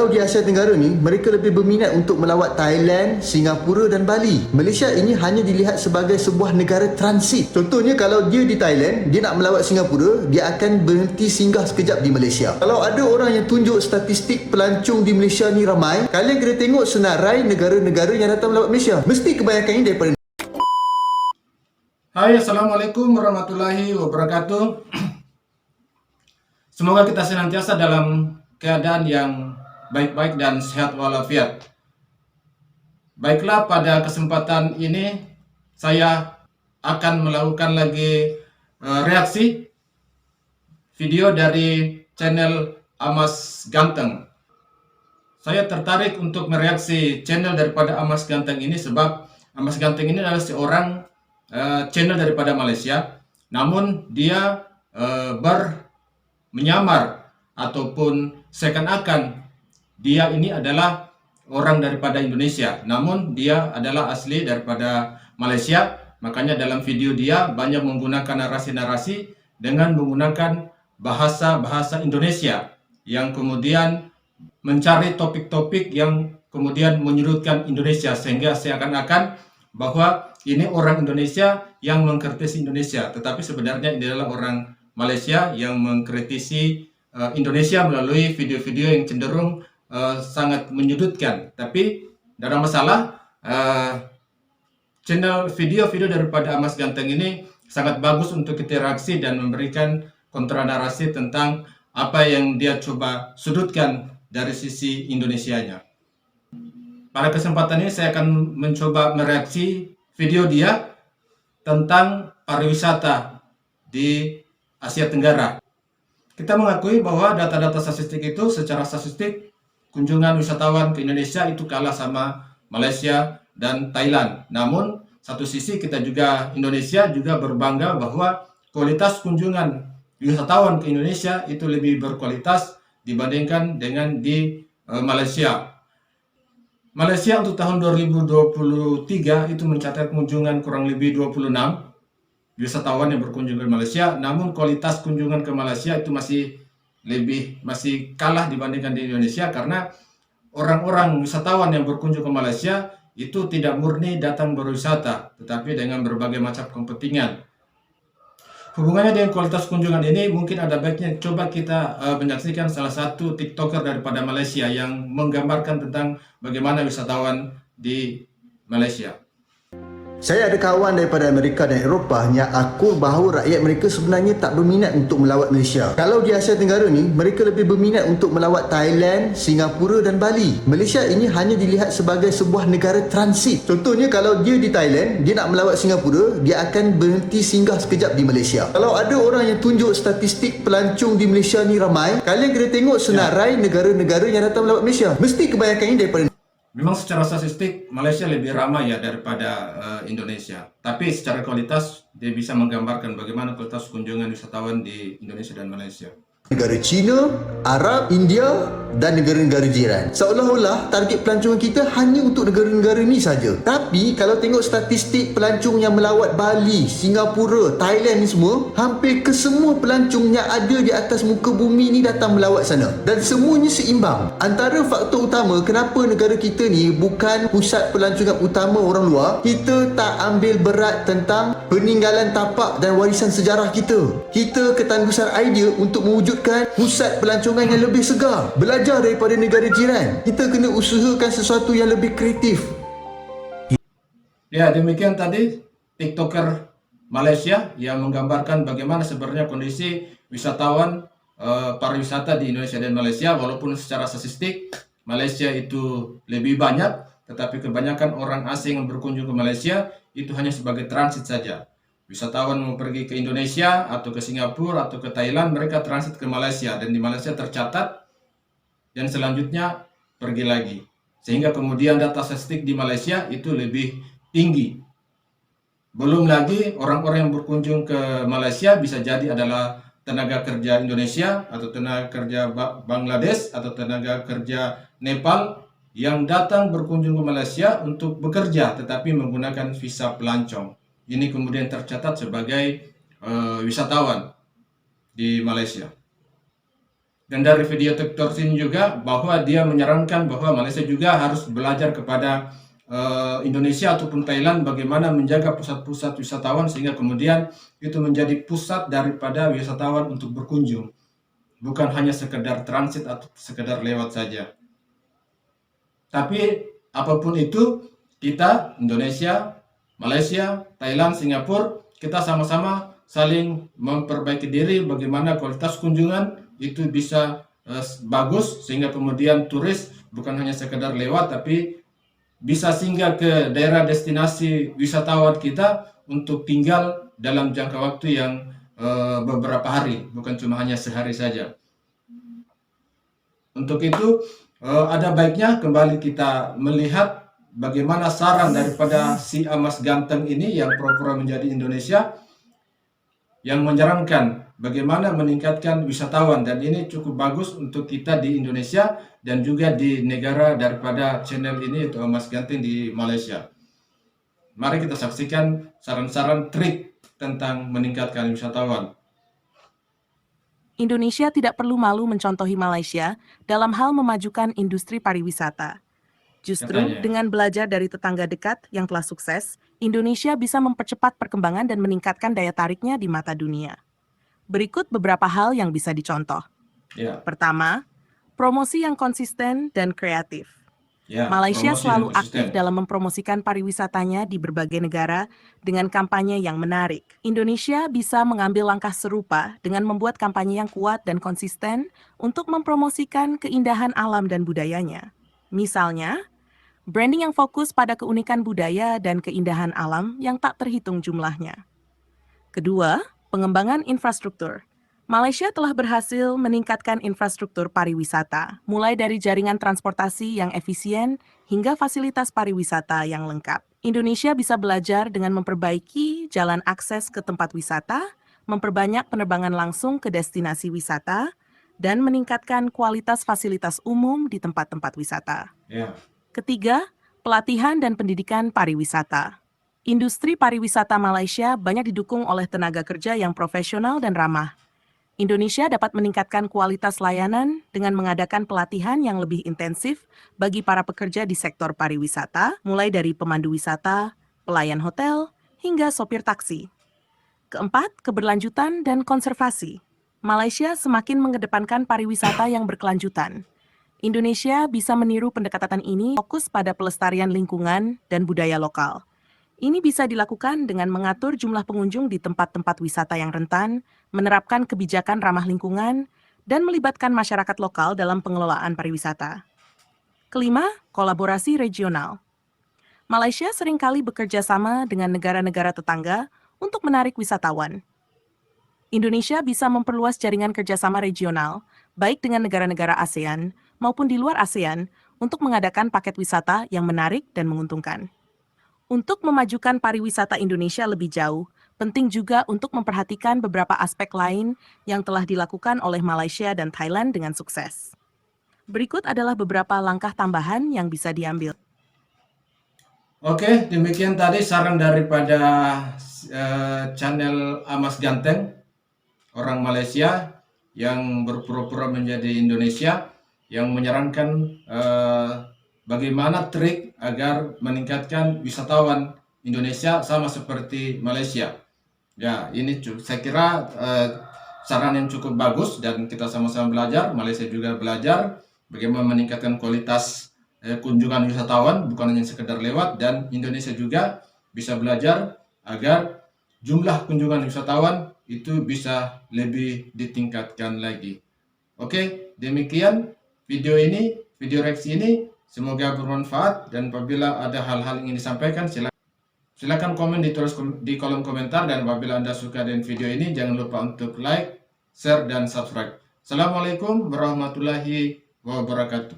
Kalau di Asia Tenggara ni, mereka lebih berminat untuk melawat Thailand, Singapura dan Bali. Malaysia ini hanya dilihat sebagai sebuah negara transit. Contohnya kalau dia di Thailand, dia nak melawat Singapura, dia akan berhenti singgah sekejap di Malaysia. Kalau ada orang yang tunjuk statistik pelancong di Malaysia ni ramai, kalian kena tengok senarai negara-negara yang datang melawat Malaysia. Mesti kebanyakan ini daripada Hai, Assalamualaikum warahmatullahi wabarakatuh. Semoga kita senantiasa dalam keadaan yang baik-baik dan sehat walafiat. Baiklah, pada kesempatan ini saya akan melakukan lagi reaksi video dari channel Amas Ganteng. Saya tertarik untuk mereaksi channel daripada Amas Ganteng ini sebab Amas Ganteng ini adalah seorang channel daripada Malaysia, namun dia menyamar ataupun seakan-akan dia ini adalah orang daripada Indonesia, namun dia adalah asli daripada Malaysia. Makanya dalam video dia banyak menggunakan narasi-narasi dengan menggunakan bahasa-bahasa Indonesia yang kemudian mencari topik-topik yang kemudian menyudutkan Indonesia, sehingga seakan-akan bahwa ini orang Indonesia yang mengkritisi Indonesia, tetapi sebenarnya ini adalah orang Malaysia yang mengkritisi Indonesia melalui video-video yang cenderung sangat menyudutkan. Tapi tidak ada masalah, channel video-video daripada Amas Ganteng ini sangat bagus untuk kita reaksi dan memberikan kontra narasi tentang apa yang dia coba sudutkan dari sisi Indonesianya. Pada kesempatan ini saya akan mencoba mereaksi video dia tentang pariwisata di Asia Tenggara. Kita mengakui bahwa data-data statistik itu secara statistik kunjungan wisatawan ke Indonesia itu kalah sama Malaysia dan Thailand. Namun satu sisi kita juga Indonesia juga berbangga bahwa kualitas kunjungan wisatawan ke Indonesia itu lebih berkualitas dibandingkan dengan di Malaysia. Malaysia untuk tahun 2023 itu mencatat kunjungan kurang lebih 26 wisatawan yang berkunjung ke Malaysia, namun kualitas kunjungan ke Malaysia itu masih kalah dibandingkan di Indonesia, karena orang-orang wisatawan yang berkunjung ke Malaysia itu tidak murni datang berwisata, tetapi dengan berbagai macam kepentingan. Hubungannya dengan kualitas kunjungan ini, mungkin ada baiknya coba kita menyaksikan salah satu TikToker daripada Malaysia yang menggambarkan tentang bagaimana wisatawan di Malaysia. Saya ada kawan daripada Amerika dan Eropah yang akur bahawa rakyat mereka sebenarnya tak berminat untuk melawat Malaysia. Kalau di Asia Tenggara ni, mereka lebih berminat untuk melawat Thailand, Singapura dan Bali. Malaysia ini hanya dilihat sebagai sebuah negara transit. Contohnya kalau dia di Thailand, dia nak melawat Singapura, dia akan berhenti singgah sekejap di Malaysia. Kalau ada orang yang tunjuk statistik pelancong di Malaysia ni ramai, kalian kena tengok senarai negara-negara yang datang melawat Malaysia. Mesti kebanyakan ini daripada Memang secara statistik Malaysia lebih ramai ya daripada Indonesia. Tapi secara kualitas dia bisa menggambarkan bagaimana kualitas kunjungan wisatawan di Indonesia dan Malaysia. negara China, Arab, India dan negara-negara jiran. Seolah-olah target pelancongan kita hanya untuk negara-negara ni saja. Tapi kalau tengok statistik pelancong yang melawat Bali, Singapura, Thailand ni semua, hampir kesemua pelancong yang ada di atas muka bumi ni datang melawat sana. Dan semuanya seimbang. Antara faktor utama kenapa negara kita ni bukan pusat pelancongan utama orang luar, kita tak ambil berat tentang peninggalan tapak dan warisan sejarah kita. Kita ketandusan idea untuk mewujudkan pusat pelancongan yang lebih segar. Belajar daripada negara jiran. Kita kena usahakan sesuatu yang lebih kreatif. Ya, demikian tadi TikToker Malaysia yang menggambarkan bagaimana sebenarnya kondisi wisatawan pariwisata di Indonesia dan Malaysia. Walaupun secara statistik Malaysia itu lebih banyak, tetapi kebanyakan orang asing yang berkunjung ke Malaysia itu hanya sebagai transit saja. Wisatawan mau pergi ke Indonesia atau ke Singapura atau ke Thailand, mereka transit ke Malaysia dan di Malaysia tercatat dan selanjutnya pergi lagi. Sehingga kemudian data statistik di Malaysia itu lebih tinggi. Belum lagi orang-orang yang berkunjung ke Malaysia bisa jadi adalah tenaga kerja Indonesia atau tenaga kerja Bangladesh atau tenaga kerja Nepal yang datang berkunjung ke Malaysia untuk bekerja tetapi menggunakan visa pelancong. Ini kemudian tercatat sebagai wisatawan di Malaysia. Dan dari video Dr. Sin juga bahwa dia menyarankan bahwa Malaysia juga harus belajar kepada Indonesia ataupun Thailand bagaimana menjaga pusat-pusat wisatawan sehingga kemudian itu menjadi pusat daripada wisatawan untuk berkunjung, bukan hanya sekedar transit atau sekedar lewat saja. Tapi apapun itu, kita Indonesia, Malaysia, Thailand, Singapura, kita sama-sama saling memperbaiki diri bagaimana kualitas kunjungan itu bisa bagus sehingga kemudian turis bukan hanya sekedar lewat tapi bisa singgah ke daerah destinasi wisatawan kita untuk tinggal dalam jangka waktu yang beberapa hari, bukan cuma hanya sehari saja. Untuk itu ada baiknya kembali kita melihat bagaimana saran daripada si Amas ganteng ini yang pura-pura menjadi Indonesia, yang menyarankan bagaimana meningkatkan wisatawan, dan ini cukup bagus untuk kita di Indonesia dan juga di negara daripada channel ini yaitu Amas Ganteng di Malaysia. Mari kita saksikan saran-saran trik tentang meningkatkan wisatawan. Indonesia tidak perlu malu mencontohi Malaysia dalam hal memajukan industri pariwisata. Justru Katanya. dengan belajar dari tetangga dekat yang telah sukses, Indonesia bisa mempercepat perkembangan dan meningkatkan daya tariknya di mata dunia. Berikut beberapa hal yang bisa dicontoh. Ya, Pertama, promosi yang konsisten dan kreatif. ya, Malaysia promosi selalu dan konsisten. aktif dalam mempromosikan pariwisatanya di berbagai negara dengan kampanye yang menarik. Indonesia bisa mengambil langkah serupa dengan membuat kampanye yang kuat dan konsisten untuk mempromosikan keindahan alam dan budayanya. Misalnya, branding yang fokus pada keunikan budaya dan keindahan alam yang tak terhitung jumlahnya. Kedua, pengembangan infrastruktur. Malaysia telah berhasil meningkatkan infrastruktur pariwisata, mulai dari jaringan transportasi yang efisien hingga fasilitas pariwisata yang lengkap. Indonesia bisa belajar dengan memperbaiki jalan akses ke tempat wisata, memperbanyak penerbangan langsung ke destinasi wisata, dan meningkatkan kualitas fasilitas umum di tempat-tempat wisata. Ya, Ketiga, pelatihan dan pendidikan pariwisata. Industri pariwisata Malaysia banyak didukung oleh tenaga kerja yang profesional dan ramah. Indonesia dapat meningkatkan kualitas layanan dengan mengadakan pelatihan yang lebih intensif bagi para pekerja di sektor pariwisata, mulai dari pemandu wisata, pelayan hotel, hingga sopir taksi. Keempat, keberlanjutan dan konservasi. Malaysia semakin mengedepankan pariwisata yang berkelanjutan. Indonesia bisa meniru pendekatan ini fokus pada pelestarian lingkungan dan budaya lokal. Ini bisa dilakukan dengan mengatur jumlah pengunjung di tempat-tempat wisata yang rentan, menerapkan kebijakan ramah lingkungan, dan melibatkan masyarakat lokal dalam pengelolaan pariwisata. Kelima, kolaborasi regional. Malaysia seringkali bekerja sama dengan negara-negara tetangga untuk menarik wisatawan. Indonesia bisa memperluas jaringan kerjasama regional, baik dengan negara-negara ASEAN maupun di luar ASEAN, untuk mengadakan paket wisata yang menarik dan menguntungkan. Untuk memajukan pariwisata Indonesia lebih jauh, penting juga untuk memperhatikan beberapa aspek lain yang telah dilakukan oleh Malaysia dan Thailand dengan sukses. Berikut adalah beberapa langkah tambahan yang bisa diambil. oke, demikian tadi saran daripada channel Amas Ganteng, orang Malaysia yang berpura-pura menjadi Indonesia, yang menyarankan bagaimana trik agar meningkatkan wisatawan Indonesia sama seperti Malaysia. Ya, ini saya kira saran yang cukup bagus dan kita sama-sama belajar. Malaysia juga belajar bagaimana meningkatkan kualitas kunjungan wisatawan, bukan hanya sekedar lewat, dan Indonesia juga bisa belajar agar jumlah kunjungan wisatawan itu bisa lebih ditingkatkan lagi. Oke, demikian video ini, video reaksi ini. Semoga bermanfaat, dan apabila ada hal-hal yang ingin disampaikan, silakan komen di kolom komentar, dan apabila Anda suka dengan video ini, jangan lupa untuk like, share, dan subscribe. Assalamualaikum warahmatullahi wabarakatuh.